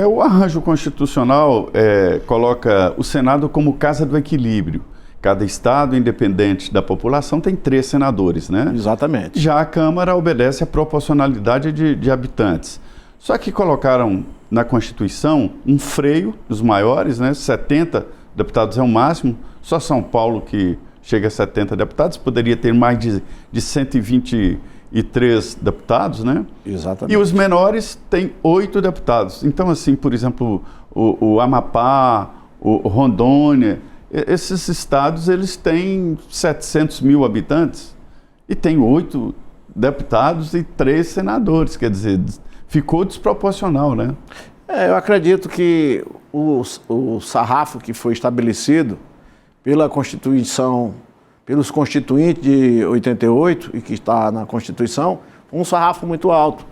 O arranjo constitucional coloca o Senado como casa do equilíbrio. Cada estado, independente da população, tem 3 senadores, né? Exatamente. Já a Câmara obedece à proporcionalidade de habitantes. Só que colocaram na Constituição um freio dos maiores, né? 70 deputados é o máximo. Só São Paulo que chega a 70 deputados, poderia ter mais de 123 deputados, né? Exatamente. E os menores têm 8 deputados. Então, assim, por exemplo, o Amapá, o Rondônia, esses estados, eles têm 700 mil habitantes e tem 8 deputados e 3 senadores, quer dizer, ficou desproporcional, né? Eu acredito que o sarrafo que foi estabelecido pela Constituição, pelos constituintes de 88 e que está na Constituição, um sarrafo muito alto,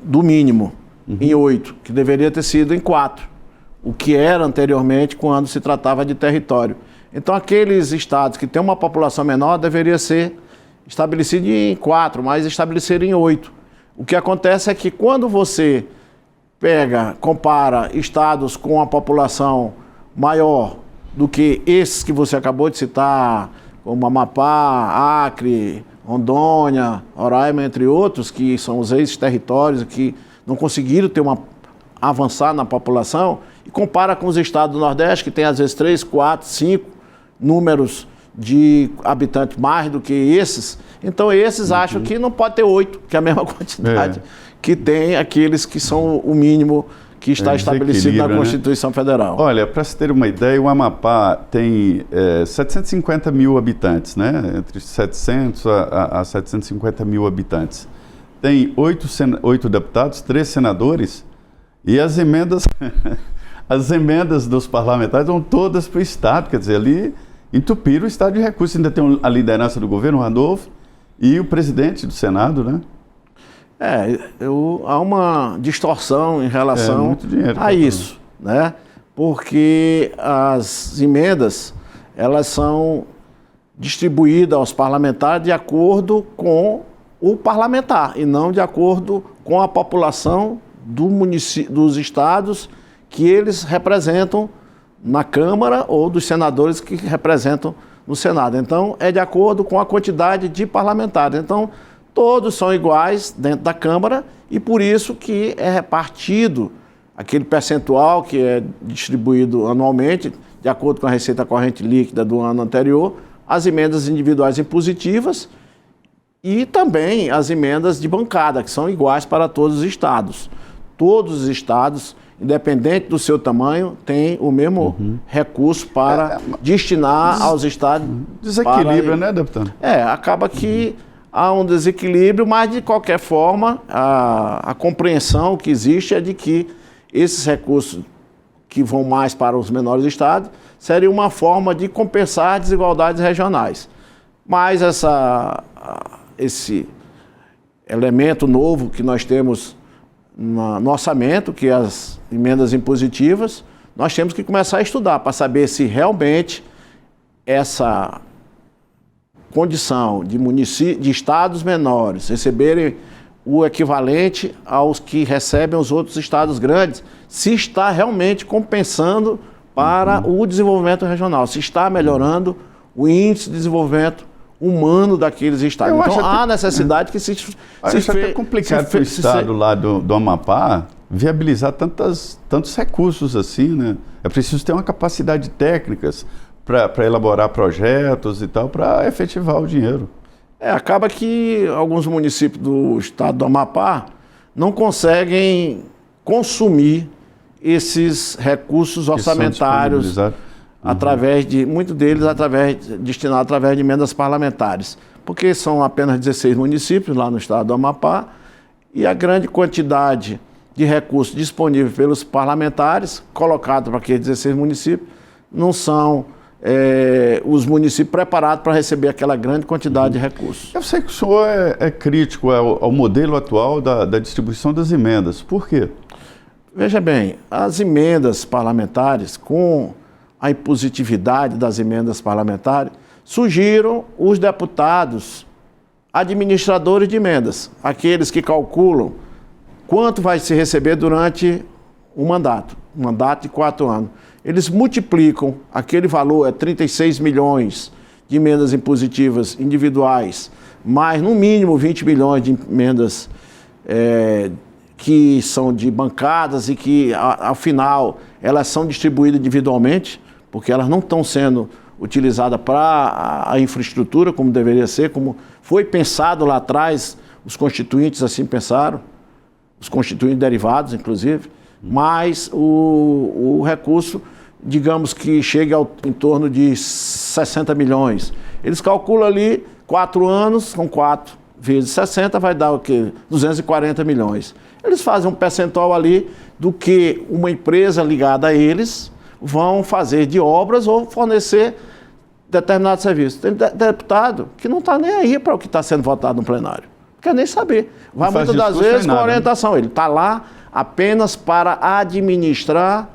do mínimo, em 8, que deveria ter sido em 4. O que era anteriormente quando se tratava de território. Então, aqueles estados que têm uma população menor deveria ser estabelecido em 4, mas estabelecido em 8. O que acontece é que quando você compara estados com a população maior do que esses que você acabou de citar, como Amapá, Acre, Rondônia, Roraima, entre outros, que são os ex-territórios que não conseguiram avançar na população, e compara com os estados do Nordeste, que tem às vezes 3, 4, 5 números de habitantes mais do que esses. Então esses acham que não pode ter 8, que é a mesma quantidade que tem aqueles que são o mínimo que está estabelecido na Constituição Federal. Olha, para se ter uma ideia, o Amapá tem 750 mil habitantes, né? Entre 700 a 750 mil habitantes. Tem 8 deputados, 3 senadores, e as emendas, as emendas dos parlamentares vão todas para o Estado, quer dizer, ali entupiram o Estado de recursos. Ainda tem a liderança do governo, o Randolph, e o presidente do Senado, né? Há uma distorção em relação muito dinheiro a isso, né? Porque as emendas, elas são distribuídas aos parlamentares de acordo com o parlamentar e não de acordo com a população dos estados que eles representam na Câmara ou dos senadores que representam no Senado. Então, é de acordo com a quantidade de parlamentares. Então, todos são iguais dentro da Câmara e por isso que é repartido aquele percentual que é distribuído anualmente, de acordo com a receita corrente líquida do ano anterior, as emendas individuais impositivas e também as emendas de bancada, que são iguais para todos os estados. Todos os estados, independente do seu tamanho, têm o mesmo recurso para destinar aos estados. Desequilíbrio, né, deputado? Acaba que há um desequilíbrio, mas de qualquer forma, a compreensão que existe é de que esses recursos que vão mais para os menores estados seria uma forma de compensar desigualdades regionais. Mas esse elemento novo que nós temos no orçamento, que é as emendas impositivas, nós temos que começar a estudar para saber se realmente essa condição de estados menores receberem o equivalente aos que recebem os outros estados grandes, se está realmente compensando para o desenvolvimento regional, se está melhorando o índice de desenvolvimento humano daqueles estados. Então há necessidade que se acho até complicado para o estado lá do Amapá viabilizar tantos recursos assim, né? É preciso ter uma capacidade técnicas para elaborar projetos e tal, para efetivar o dinheiro. Acaba que alguns municípios do estado do Amapá não conseguem consumir esses recursos orçamentários muitos deles destinados através de emendas parlamentares, porque são apenas 16 municípios lá no estado do Amapá e a grande quantidade de recursos disponíveis pelos parlamentares colocados para aqueles 16 municípios não são os municípios preparados para receber aquela grande quantidade de recursos. Eu sei que o senhor é crítico ao modelo atual da distribuição das emendas. Por quê? Veja bem, as emendas parlamentares, com a impositividade das emendas parlamentares, surgiram os deputados administradores de emendas, aqueles que calculam quanto vai se receber durante um mandato de 4 anos. Eles multiplicam, aquele valor é 36 milhões de emendas impositivas individuais, mais no mínimo 20 milhões de emendas que são de bancadas e que, ao final, elas são distribuídas individualmente, porque elas não estão sendo utilizadas para a infraestrutura, como deveria ser, como foi pensado lá atrás, os constituintes assim pensaram, os constituintes derivados, inclusive, mas o recurso, digamos que chega em torno de 60 milhões. Eles calculam ali 4 anos, com 4 vezes 60, vai dar o quê? 240 milhões. Eles fazem um percentual ali do que uma empresa ligada a eles vão fazer de obras ou fornecer determinado serviço. Tem deputado que não está nem aí para o que está sendo votado no plenário. Não quer nem saber. Vai muitas das vezes com orientação. Ele está lá apenas para administrar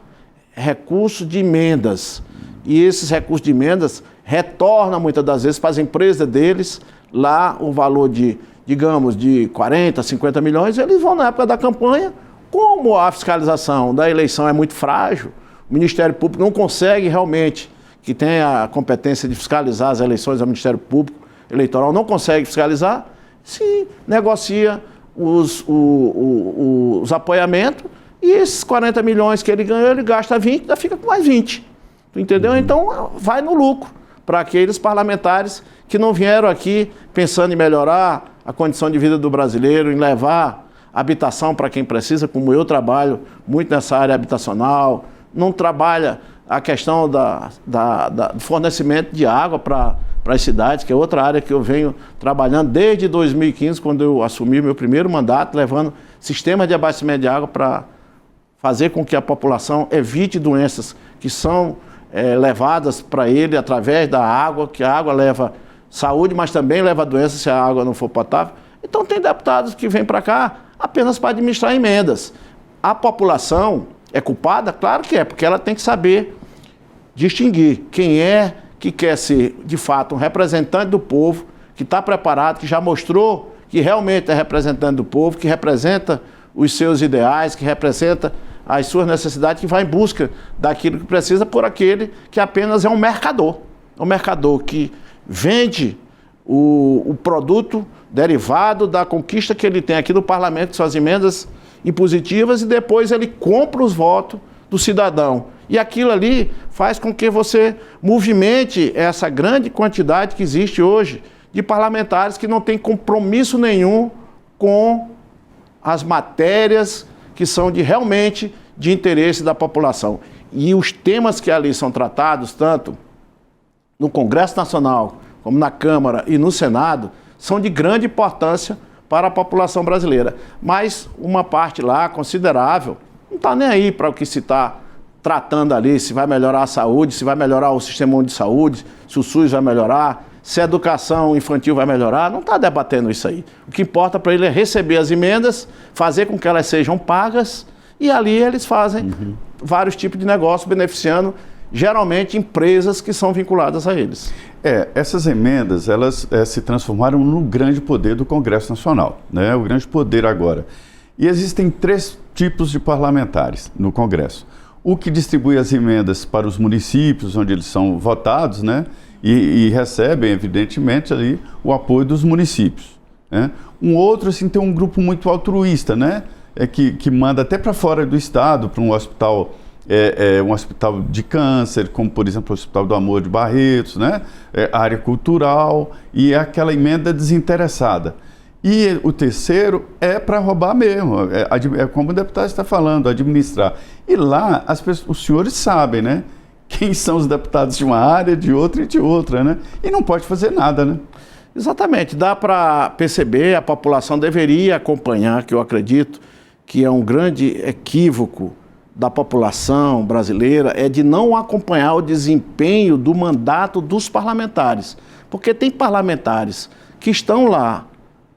recursos de emendas. E esses recursos de emendas retornam muitas das vezes para as empresas deles, lá o valor de, digamos, de 40, 50 milhões, eles vão na época da campanha, como a fiscalização da eleição é muito frágil, o Ministério Público não consegue realmente, que tem a competência de fiscalizar as eleições, o Ministério Público Eleitoral não consegue fiscalizar, se negocia os apoiamentos e esses 40 milhões que ele ganhou, ele gasta 20, ainda fica com mais 20. Tu entendeu? Então vai no lucro para aqueles parlamentares que não vieram aqui pensando em melhorar a condição de vida do brasileiro, em levar habitação para quem precisa, como eu trabalho muito nessa área habitacional, não trabalha a questão do fornecimento de água para as cidades, que é outra área que eu venho trabalhando desde 2015, quando eu assumi meu primeiro mandato, levando sistemas de abastecimento de água para fazer com que a população evite doenças que são levadas para ele através da água, que a água leva saúde, mas também leva doença se a água não for potável. Então tem deputados que vêm para cá apenas para administrar emendas. A população é culpada? Claro que é, porque ela tem que saber distinguir quem é que quer ser, de fato, um representante do povo, que está preparado, que já mostrou que realmente é representante do povo, que representa os seus ideais, que representa as suas necessidades, que vai em busca daquilo que precisa por aquele que apenas é um mercador. É um mercador que vende o produto derivado da conquista que ele tem aqui no parlamento, suas emendas impositivas, e depois ele compra os votos do cidadão. E aquilo ali faz com que você movimente essa grande quantidade que existe hoje de parlamentares que não tem compromisso nenhum com as matérias que são realmente de interesse da população. E os temas que ali são tratados, tanto no Congresso Nacional, como na Câmara e no Senado, são de grande importância para a população brasileira. Mas uma parte lá, considerável, não está nem aí para o que se está tratando ali, se vai melhorar a saúde, se vai melhorar o sistema de saúde, se o SUS vai melhorar, se a educação infantil vai melhorar, não está debatendo isso aí. O que importa para ele é receber as emendas, fazer com que elas sejam pagas, e ali eles fazem vários tipos de negócios, beneficiando geralmente empresas que são vinculadas a eles. Essas emendas, elas se transformaram no grande poder do Congresso Nacional, né? O grande poder agora. E existem 3 tipos de parlamentares no Congresso. O que distribui as emendas para os municípios, onde eles são votados, né? E recebem, evidentemente, ali o apoio dos municípios, né? Um outro, assim, tem um grupo muito altruísta, né? Que manda até para fora do estado, para um hospital de câncer, como, por exemplo, o Hospital do Amor de Barretos, né? Área cultural, e é aquela emenda desinteressada. E o terceiro é para roubar mesmo, como o deputado está falando, administrar. E lá, os senhores sabem, né? Quem são os deputados de uma área, de outra e de outra, né? E não pode fazer nada, né? Exatamente, dá para perceber, a população deveria acompanhar, que eu acredito que é um grande equívoco da população brasileira, é de não acompanhar o desempenho do mandato dos parlamentares. Porque tem parlamentares que estão lá,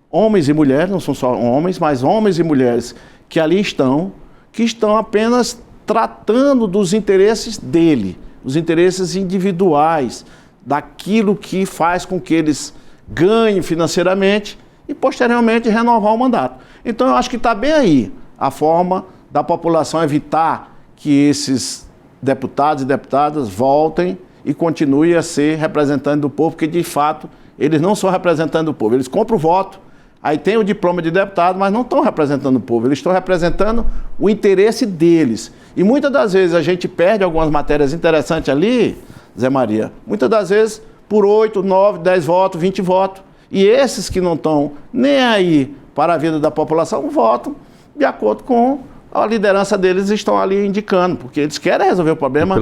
homens e mulheres, não são só homens, mas homens e mulheres que ali estão, que estão apenas tratando dos interesses dele, os interesses individuais, daquilo que faz com que eles ganhem financeiramente e posteriormente renovar o mandato. Então eu acho que está bem aí a forma da população evitar que esses deputados e deputadas voltem e continuem a ser representantes do povo, porque de fato eles não são representantes do povo, eles compram o voto, aí tem o diploma de deputado, mas não estão representando o povo, eles estão representando o interesse deles. E muitas das vezes a gente perde algumas matérias interessantes ali, Zé Maria, muitas das vezes por 8, 9, 10 votos, 20 votos. E esses que não estão nem aí para a vida da população votam de acordo com a liderança deles, estão ali indicando, porque eles querem resolver o problema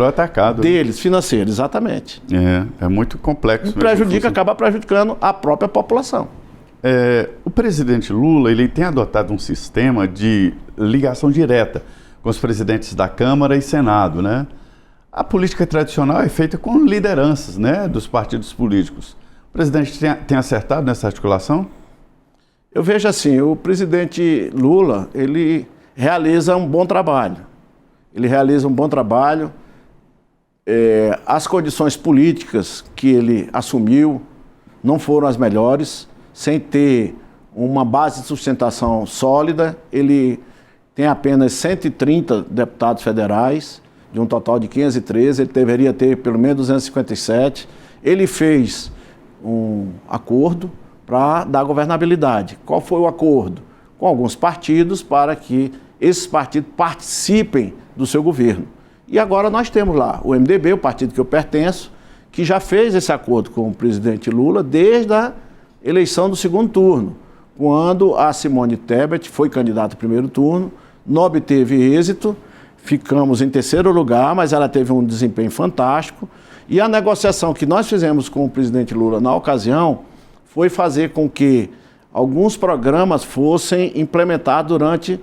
deles, financeiro, exatamente. É muito complexo. E acaba prejudicando a própria população. O presidente Lula, ele tem adotado um sistema de ligação direta com os presidentes da Câmara e Senado, né? A política tradicional é feita com lideranças, né, dos partidos políticos. O presidente tem acertado nessa articulação? Eu vejo assim, o presidente Lula, ele realiza um bom trabalho. As condições políticas que ele assumiu não foram as melhores, sem ter uma base de sustentação sólida. Ele tem apenas 130 deputados federais, de um total de 513, ele deveria ter pelo menos 257. Ele fez um acordo para dar governabilidade. Qual foi o acordo? Com alguns partidos, para que esses partidos participem do seu governo. E agora nós temos lá o MDB, o partido que eu pertenço, que já fez esse acordo com o presidente Lula desde a eleição do segundo turno, quando a Simone Tebet foi candidata ao primeiro turno, não obteve êxito, ficamos em terceiro lugar, mas ela teve um desempenho fantástico. E a negociação que nós fizemos com o presidente Lula na ocasião foi fazer com que alguns programas fossem implementados durante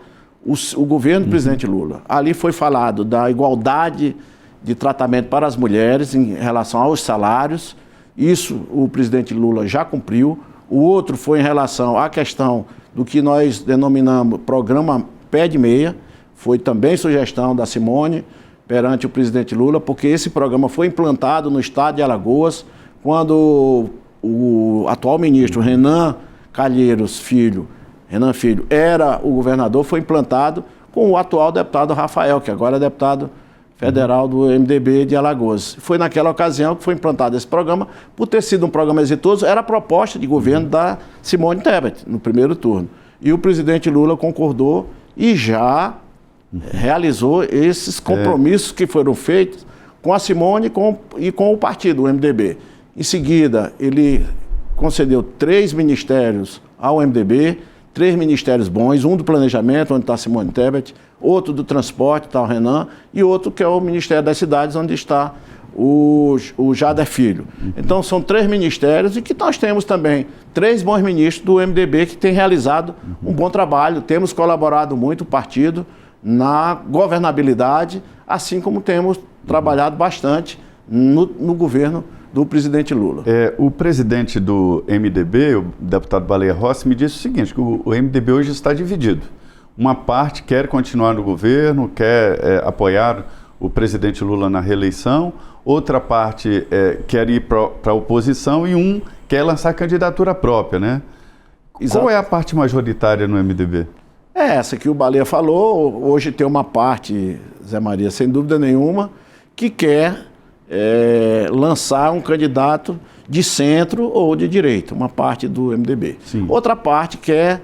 o governo do presidente Lula. Ali foi falado da igualdade de tratamento para as mulheres em relação aos salários. Isso o presidente Lula já cumpriu. O outro foi em relação à questão do que nós denominamos programa Pé de Meia. Foi também sugestão da Simone perante o presidente Lula, porque esse programa foi implantado no estado de Alagoas, quando o atual ministro Renan Calheiros Filho era o governador, foi implantado com o atual deputado Rafael, que agora é deputado federal do MDB de Alagoas. Foi naquela ocasião que foi implantado esse programa, por ter sido um programa exitoso, era a proposta de governo da Simone Tebet, no primeiro turno. E o presidente Lula concordou e já realizou esses compromissos que foram feitos com a Simone e com o partido, o MDB. Em seguida, ele concedeu 3 ministérios ao MDB, 3 ministérios bons, um do planejamento, onde está a Simone Tebet, outro do transporte, está o Renan, e outro que é o Ministério das Cidades, onde está o Jader Filho. Então são 3 ministérios e que nós temos também 3 bons ministros do MDB que têm realizado um bom trabalho, temos colaborado muito o partido na governabilidade, assim como temos trabalhado bastante no governo do presidente Lula. O presidente do MDB, o deputado Baleia Rossi, me disse o seguinte, que o MDB hoje está dividido. Uma parte quer continuar no governo, quer apoiar o presidente Lula na reeleição, outra parte quer ir para a oposição e quer lançar candidatura própria, né? Exato. Qual é a parte majoritária no MDB? Essa que o Baleia falou. Hoje tem uma parte, Zé Maria, sem dúvida nenhuma, que quer lançar um candidato de centro ou de direita, uma parte do MDB. Sim. Outra parte quer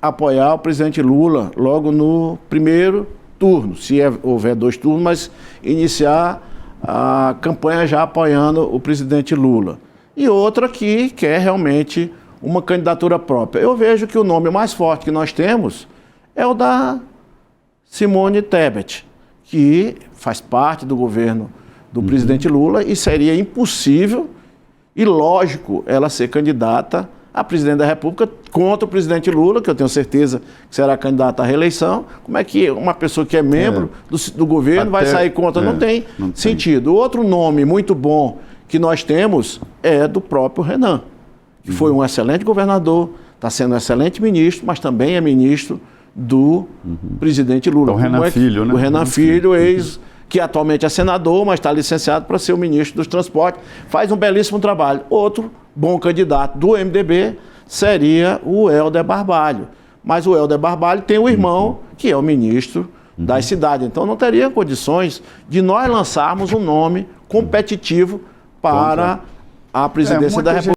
apoiar o presidente Lula logo no primeiro turno, se houver 2 turnos, mas iniciar a campanha já apoiando o presidente Lula. E outra que quer realmente uma candidatura própria. Eu vejo que o nome mais forte que nós temos é o da Simone Tebet, que faz parte do governo do presidente Lula e seria impossível e lógico ela ser candidata a presidente da República contra o presidente Lula, que eu tenho certeza que será candidata à reeleição. Como é que uma pessoa que é membro do governo vai sair contra? Não tem sentido. Outro nome muito bom que nós temos é do próprio Renan, que foi um excelente governador, está sendo um excelente ministro, mas também é ministro do presidente Lula. O Renan Filho, né? O Renan Filho, que atualmente é senador, mas está licenciado para ser o ministro dos Transportes, faz um belíssimo trabalho. Outro bom candidato do MDB seria o Helder Barbalho. mas o Helder Barbalho tem um irmão que é o ministro das cidades. Então não teria condições de nós lançarmos um nome competitivo para a presidência da República.